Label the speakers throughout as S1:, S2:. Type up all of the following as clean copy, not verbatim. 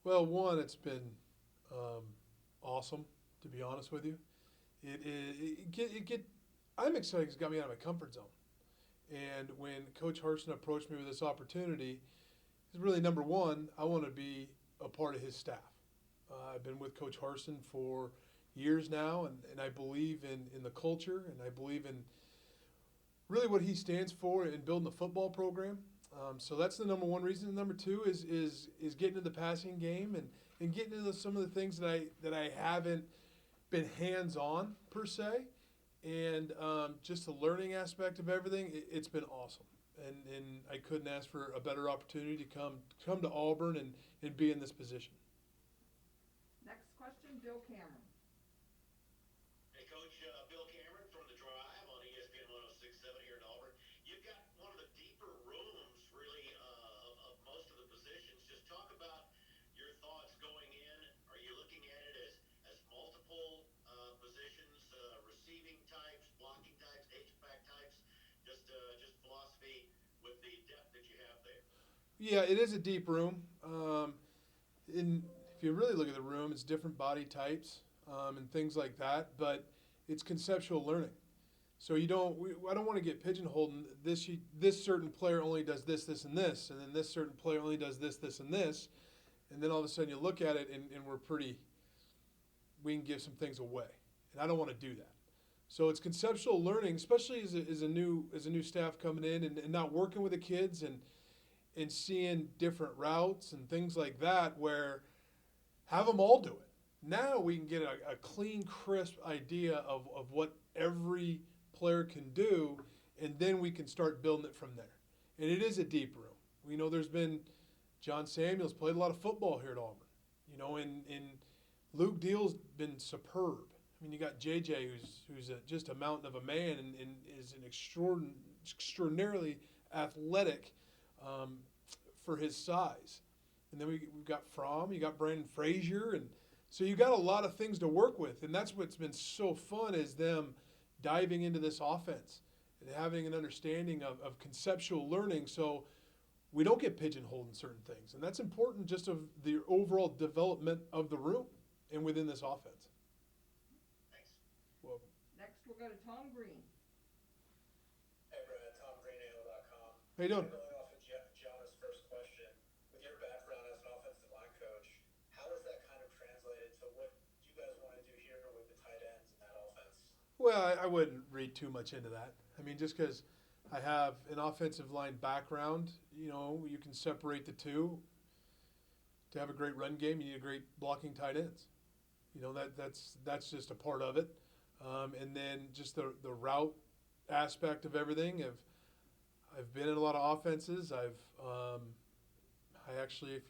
S1: Well, one, it's been awesome, to be honest with you. I'm excited. It's got me out of my comfort zone. And when Coach Harson approached me with this opportunity, it's really number one, I want to be a part of his staff. I've been with Coach Harson for years now, and I believe in the culture, and I believe in really what he stands for in building a football program. So that's the number one reason. Number two is getting into the passing game and getting into some of the things that I haven't been hands on per se, and just the learning aspect of everything. It's been awesome, and I couldn't ask for a better opportunity to come to Auburn and be in this position.
S2: Next question, Bill Cameron.
S3: Hey, Coach, Bill Cameron from The Drive on ESPN 106.7 here in Auburn. You've got one of the deeper rooms, really, of most of the positions. Just talk about your thoughts going in. Are you looking at it as multiple positions, receiving types, blocking types, H-back types? Just philosophy with the depth that you have there.
S1: Yeah, it is a deep room. If you really look at the room, it's different body types and things like that, but it's conceptual learning. So I don't want to get pigeonholed. This certain player only does this, this, and this, and then this certain player only does this, this, and this, and then all of a sudden you look at it and we can give some things away, and I don't want to do that. So it's conceptual learning, especially as a new staff coming in and not working with the kids and seeing different routes and things like that, where have them all do it. Now we can get a clean, crisp idea of what every player can do, and then we can start building it from there. And it is a deep room. We know there's been John Samuels played a lot of football here at Auburn. And Luke Deal's been superb. I mean, you got JJ, who's just a mountain of a man and is an extraordinarily athletic for his size. And then we've got Fromm, you got Brandon Frazier, and so you got a lot of things to work with. And that's what's been so fun is them diving into this offense and having an understanding of conceptual learning, so we don't get pigeonholed in certain things. And that's important just of the overall development of the room and within this offense.
S3: Thanks.
S1: Well,
S2: Next, we'll go to Tom Green.
S4: Hey Brad, TomGreenAO.com.
S1: how you doing?
S4: Going off of Gianna's first question, with your background as an offensive line coach, how has that kind of translated to what you guys want to do here with the tight ends in that offense?
S1: Well, I wouldn't read too much into that. I mean, just because I have an offensive line background, you can separate the two. To have a great run game, you need a great blocking tight ends. That's just a part of it. And then just the route aspect of everything. I've been in a lot of offenses. I actually,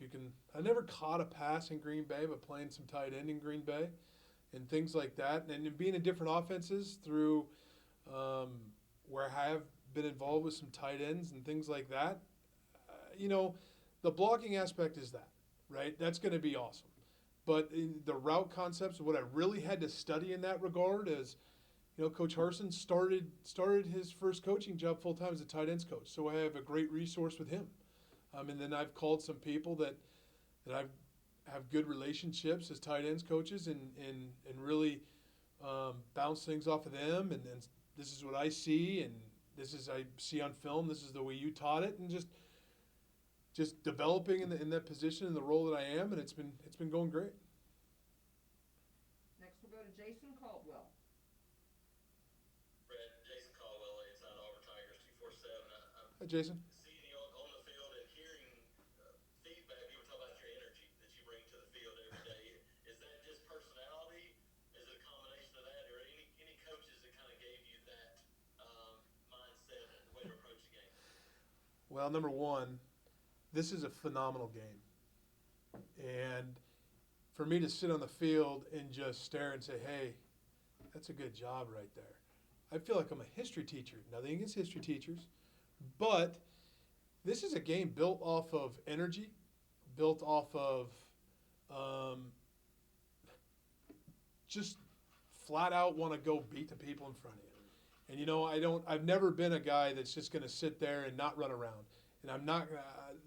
S1: I never caught a pass in Green Bay, but playing some tight end in Green Bay and things like that. And being in different offenses through where I have been involved with some tight ends and things like that, the blocking aspect is that, right? That's going to be awesome. But in the route concepts, what I really had to study in that regard is, Coach Harson started his first coaching job full time as a tight ends coach. So I have a great resource with him. And then I've called some people that I have good relationships as tight ends coaches and really bounce things off of them. And this is what I see, and this is I see on film. This is the way you taught it, and just developing in that position and the role that I am, and it's been going great.
S2: Next, we'll go to Jason Caldwell.
S5: Brad, Jason Caldwell, inside Auburn Tigers 247.
S1: Hi, Jason.
S5: Seeing you on the field and hearing feedback, you were talking about your energy that you bring to the field every day. Is that just personality? Is it a combination of that, or any coaches that kind of gave you that mindset and the way to approach the game?
S1: Well, number one, this is a phenomenal game. And for me to sit on the field and just stare and say, hey, that's a good job right there. I feel like I'm a history teacher. Nothing against history teachers. But this is a game built off of energy, built off of just flat out want to go beat the people in front of you. And I've never been a guy that's just going to sit there and not run around. And I'm not.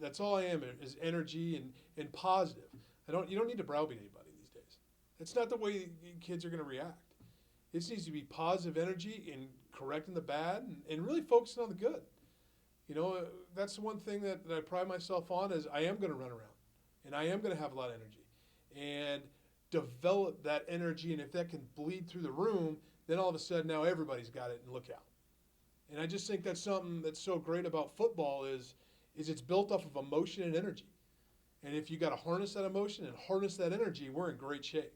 S1: That's all I am is energy and positive. You don't need to browbeat anybody these days. It's not the way kids are going to react. This needs to be positive energy and correcting the bad and really focusing on the good. You know, that's the one thing that I pride myself on is I am going to run around and I am going to have a lot of energy and develop that energy. And if that can bleed through the room, then all of a sudden now everybody's got it and look out. And I just think that's something that's so great about football is it's built off of emotion and energy. And if you got to harness that emotion and harness that energy, we're in great shape.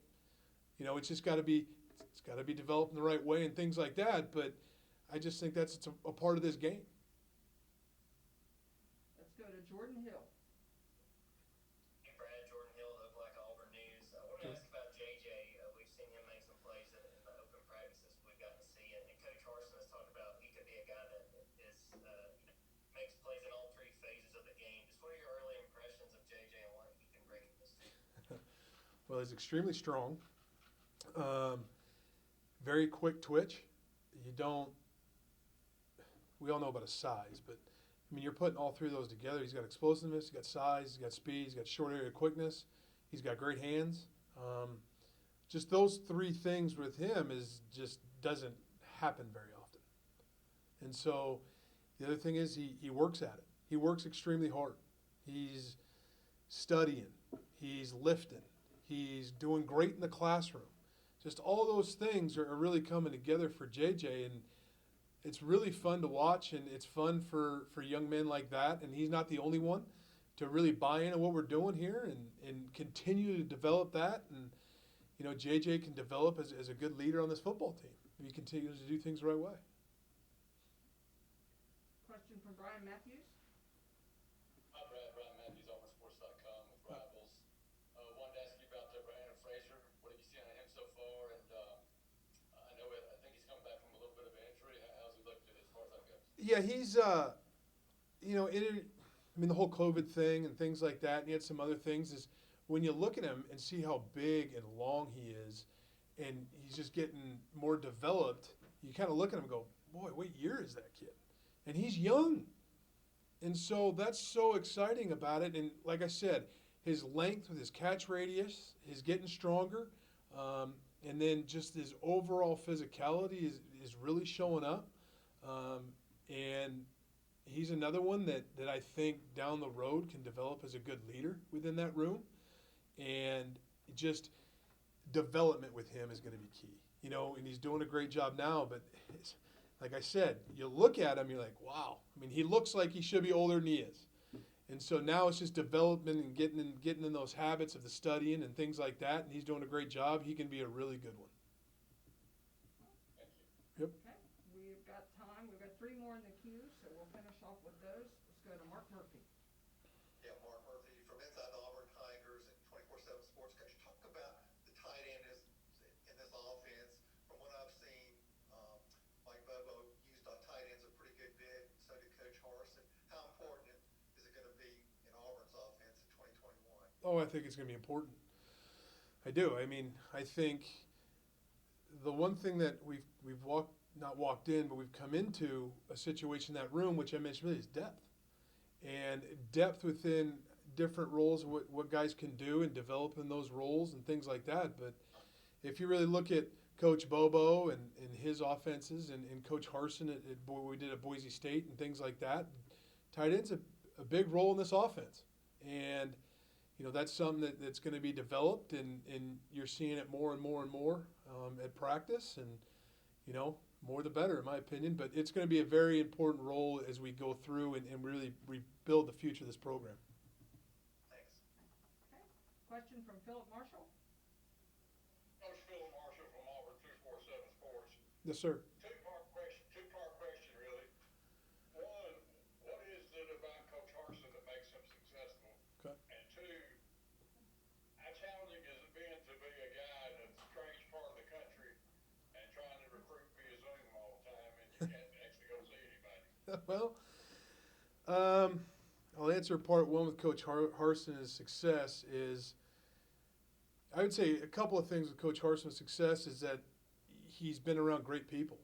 S1: You know, it's got to be developed in the right way and things like that. But I just think that's a part of this game.
S2: Let's go to Jordan Hill.
S4: Hey Brad, Jordan Hill, the Oklahoma Auburn News. I wanted to ask about JJ. We've seen him make some plays in the open practices we've gotten to see, and Coach Harsin has talked about he could be a guy that is, makes plays in all three phases of the game. Just what are your early impressions of JJ and what he can bring to this team?
S1: Well, he's extremely strong. Very quick twitch. We all know about his size, but I mean, you're putting all three of those together. He's got explosiveness, he's got size, he's got speed, he's got short area quickness, he's got great hands. Just those three things with him just doesn't happen very often. And so the other thing is he works at it. He works extremely hard. He's studying, he's lifting, he's doing great in the classroom. Just all those things are really coming together for JJ, and it's really fun to watch, and it's fun for young men like that, and he's not the only one to really buy into what we're doing here and continue to develop that. And, you know, JJ can develop as a good leader on this football team if he continues to do things the right way.
S2: Question from Brian Matthews.
S5: Hi, Brad. Brian Matthews, AuburnSports.com with Rivals. Wanted to ask you about Brandon Frazier. What have you seen of him so far? And I think he's coming back from a little bit of an injury. How's he looked as far as that goes?
S1: Yeah, he's, the whole COVID thing and things like that, and he had some other things, is when you look at him and see how big and long he is, and he's just getting more developed, you kind of look at him and go, boy, what year is that kid? And he's young. And so that's so exciting about it. And like I said, his length with his catch radius is getting stronger. And then just his overall physicality is really showing up. And he's another one that I think down the road can develop as a good leader within that room. And just development with him is going to be key. You know, and he's doing a great job now, but like I said, you look at him, you're like, wow. I mean, he looks like he should be older than he is. And so now it's just development and getting in those habits of the studying and things like that. And he's doing a great job. He can be a really good one. Yep.
S2: Okay, we've got time. We've got 3 more in the queue, so we'll finish off with those. Let's go to Mark Murphy.
S6: Yeah, Mark Murphy from Inside the Auburn Tigers and 24/7 Sports. Could you talk about the tight end in this offense? From what I've seen, Mike Bobo used tight ends a pretty good bit. So did Coach Harsin. How important is it going to be in Auburn's offense in 2021?
S1: Oh, I think it's going to be important. I do. I mean, I think the one thing that we've not walked in, but we've come into a situation in that room, which I mentioned really, is depth. And depth within different roles, what guys can do and develop in those roles and things like that. But if you really look at Coach Bobo and his offenses and Coach Harsin at what we did at Boise State and things like that, tight end's a big role in this offense. And, you know, that's something that's going to be developed, and you're seeing it more and more and more at practice. And, you know, more the better, in my opinion. But it's going to be a very important role as we go through and really rebuild the future of this program.
S6: Thanks.
S2: Okay, question from Philip Marshall.
S7: Coach Phil Marshall from Auburn 247 Sports.
S1: Yes, sir.
S7: Two-part question really. One, what is it about Coach Harsin that makes him successful?
S1: Okay.
S7: And two, how challenging is it been to be a guy in a strange part of the country and trying to recruit via Zoom all the time and you can't actually go see anybody?
S1: Well, I'll answer part one with Coach Harsin's success is, I would say a couple of things with Coach Harsin's success is that he's been around great people.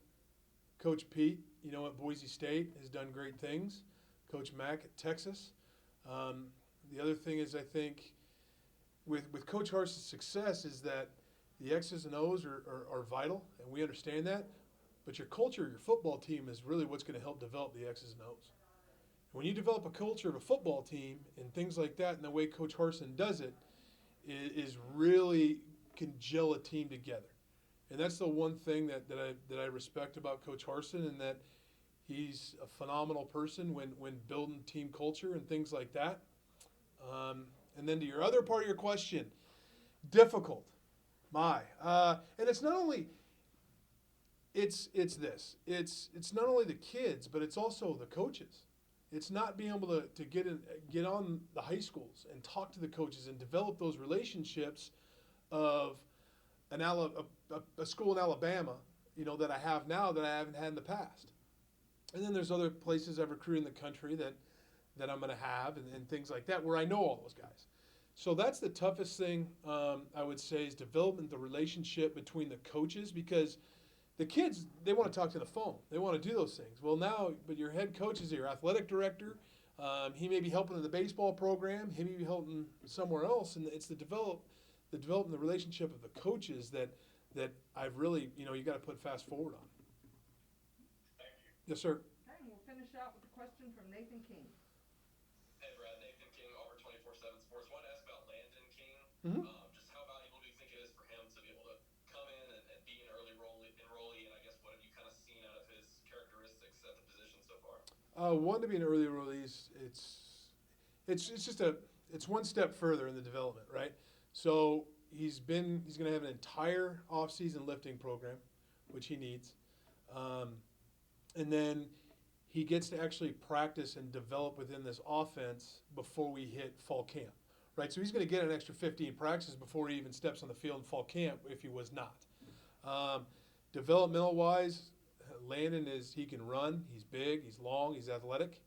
S1: Coach Pete, you know, at Boise State has done great things. Coach Mack at Texas. The other thing is I think with Coach Harson's success is that the X's and O's are vital, and we understand that. But your culture, your football team, is really what's going to help develop the X's and O's. When you develop a culture of a football team and things like that, and the way Coach Harson does it, is really can gel a team together. And that's the one thing that I respect about Coach Harson, and that he's a phenomenal person when building team culture and things like that. And then to your other part of your question, difficult. And it's not only it's not only the kids, but it's also the coaches. It's not being able to get on the high schools and talk to the coaches and develop those relationships of a school in Alabama, that I have now that I haven't had in the past. And then there's other places I've recruited in the country that I'm going to have and things like that where I know all those guys. So that's the toughest thing, I would say, is development, the relationship between the coaches, because the kids, they want to talk to the phone. They want to do those things. Well, now, but your head coach is your athletic director. He may be helping in the baseball program. He may be helping somewhere else. And it's the developing the relationship of the coaches that I've really, you got to put fast forward on.
S5: Thank you.
S1: Yes, sir.
S2: Okay, and we'll finish out with a question from Nathan King.
S5: Hey, Brad, Nathan King, Auburn 24/7 Sports. Wanted to ask about Landon King.
S1: Mm-hmm.
S5: Just how valuable do you think it is for him to be able to come in and be an early enrollee? And I guess what have you kind of seen out of his characteristics at the position so far?
S1: One, to be an early release, it's one step further in the development, right? So he's going to have an entire off-season lifting program, which he needs, and then he gets to actually practice and develop within this offense before we hit fall camp, right? So he's going to get an extra 15 practices before he even steps on the field in fall camp if he was not. Developmental-wise, Landon he can run, he's big, he's long, he's athletic,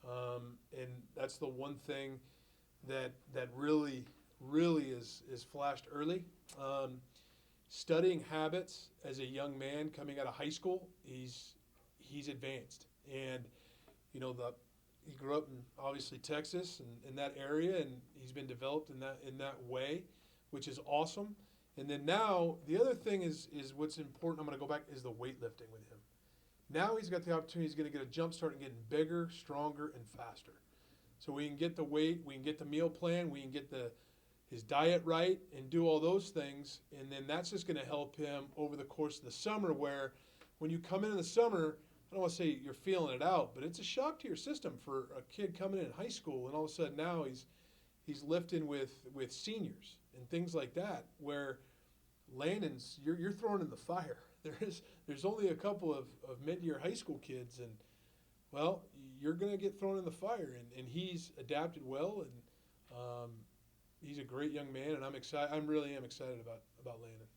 S1: and that's the one thing that really is flashed early. Studying habits as a young man coming out of high school, he's advanced, and he grew up in obviously Texas and in that area, and he's been developed in that way, which is awesome. And then now the other thing is what's important. I'm going to go back is the weightlifting with him. Now he's got the opportunity. He's going to get a jump start and getting bigger, stronger, and faster. So we can get the weight, we can get the meal plan, we can get his diet right, and do all those things, and then that's just going to help him over the course of the summer, where when you come in the summer, I don't want to say you're feeling it out, but it's a shock to your system for a kid coming in high school, and all of a sudden now he's lifting with seniors and things like that, where Landon's, you're thrown in the fire. There's only a couple of mid-year high school kids, and well, you're going to get thrown in the fire, and he's adapted well, and he's a great young man, and I'm excited. I really am excited about Landon.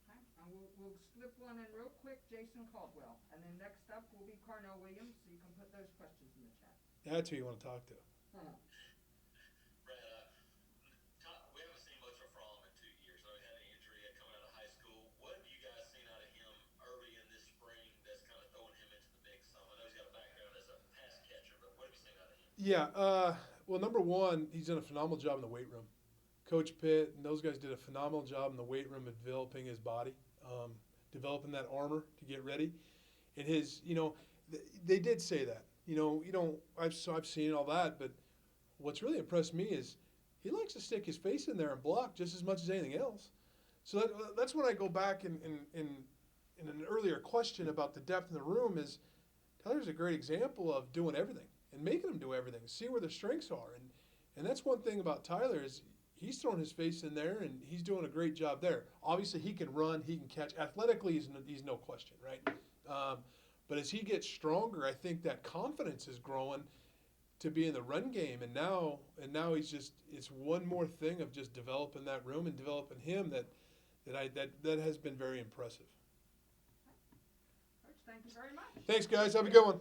S2: Okay, and we'll slip one in real quick, Jason Caldwell, and then next up will be Carnell Williams, so you can put those questions in the chat.
S1: That's who you want to talk to.
S5: Brad, we haven't seen much of Fromm in 2 years. So he had an injury coming out of high school. What have you guys seen out of him early in this spring that's kind of throwing him into the mix? I know he's got a background as a pass catcher, but what have you seen out of him?
S1: Yeah, well, number one, he's done a phenomenal job in the weight room. Coach Pitt and those guys did a phenomenal job in the weight room of developing his body, developing that armor to get ready. And they did say that. I've seen all that, but what's really impressed me is he likes to stick his face in there and block just as much as anything else. So that's when I go back in an earlier question about the depth in the room is Tyler's a great example of doing everything and making them do everything, see where their strengths are. And that's one thing about Tyler is he's throwing his face in there, and he's doing a great job there. Obviously, he can run, he can catch. Athletically, he's no question, right? But as he gets stronger, I think that confidence is growing to be in the run game. And now it's one more thing of just developing that room and developing him that has been very impressive.
S2: Coach, thank you very much.
S1: Thanks, guys. Have a good one.